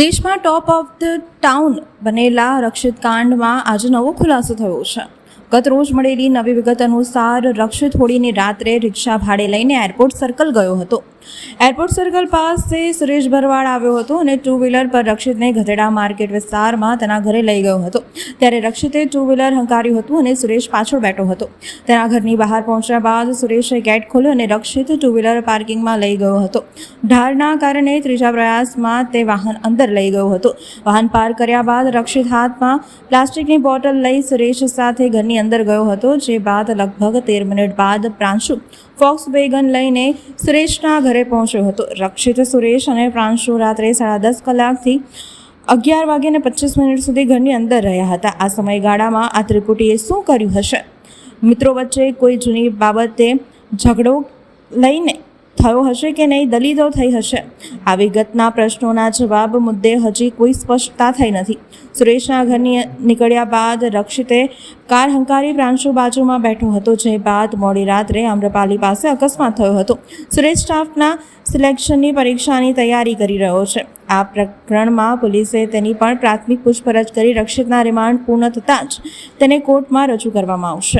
દેશમાં top of the town બનેલા રક્ષિત કાંડમાં આજે નવો ખુલાસો થયો છે. ગત રોજ મળેલી નવી વિગત અનુસાર રક્ષિત હોળીની રાત્રે રિક્ષા ભાડે લઈને એરપોર્ટ સર્કલ ગયો હતો. એરપોર્ટ સર્કલ પાસે સુરેશ ભરવાડ આવ્યો હતો અને ટુ વ્હીલર પર રક્ષિતને ગધેડા માર્કેટ વિસ્તારમાં તેના ઘરે લઈ ગયો હતો. ત્યારે રક્ષિતે ટુ વ્હીલર હંકાર્યું હતું અને સુરેશ પાછળ બેઠો હતો. તેના ઘરની બહાર પહોંચ્યા બાદ સુરેશે ગેટ ખોલ્યો અને રક્ષિત ટુ વ્હીલર પાર્કિંગમાં લઈ ગયો હતો. ઢાળના કારણે ત્રીજા પ્રયાસમાં તે વાહન અંદર લઈ ગયો હતો. વાહન પાર્ક કર્યા બાદ રક્ષિત હાથમાં પ્લાસ્ટિકની બોટલ લઈ સુરેશ સાથે ઘરની અંદર ગયો હતો. જે બાદ લગભગ 13 મિનિટ બાદ પ્રાંશુ ફોક્સવેગન લઈને સુરેશના ઘરે પહોંચ્યો હતો. રક્ષિત, સુરેશ અને પ્રાંશુ રાત્રે 10:30 કલાકથી 11:25 સુધી ઘરની અંદર રહ્યા હતા. આ સમયગાળામાં આ ત્રિપુટીએ શું કર્યું હશે? મિત્રો વચ્ચે કોઈ જૂની બાબતે ઝઘડો લઈને થયો હશે કે નહીં? દલીલો થઈ હશે? આ વિગતના પ્રશ્નોના જવાબ મુદ્દે હજી કોઈ સ્પષ્ટતા થઈ નથી. સુરેશના ઘરની નીકળ્યા બાદ રક્ષિતે કાર હંકારી પ્રાંશુ બાજુમાં બેઠો હતો. જે બાદ મોડી રાત્રે આમ્રપાલી પાસે અકસ્માત થયો હતો. સુરેશ સ્ટાફના સિલેક્શનની પરીક્ષાની તૈયારી કરી રહ્યો છે. આ પ્રકરણમાં પોલીસે તેની પણ પ્રાથમિક પૂછપરછ કરી રક્ષિતના રિમાન્ડ પૂર્ણ થતાં જ તેને કોર્ટમાં રજૂ કરવામાં આવશે.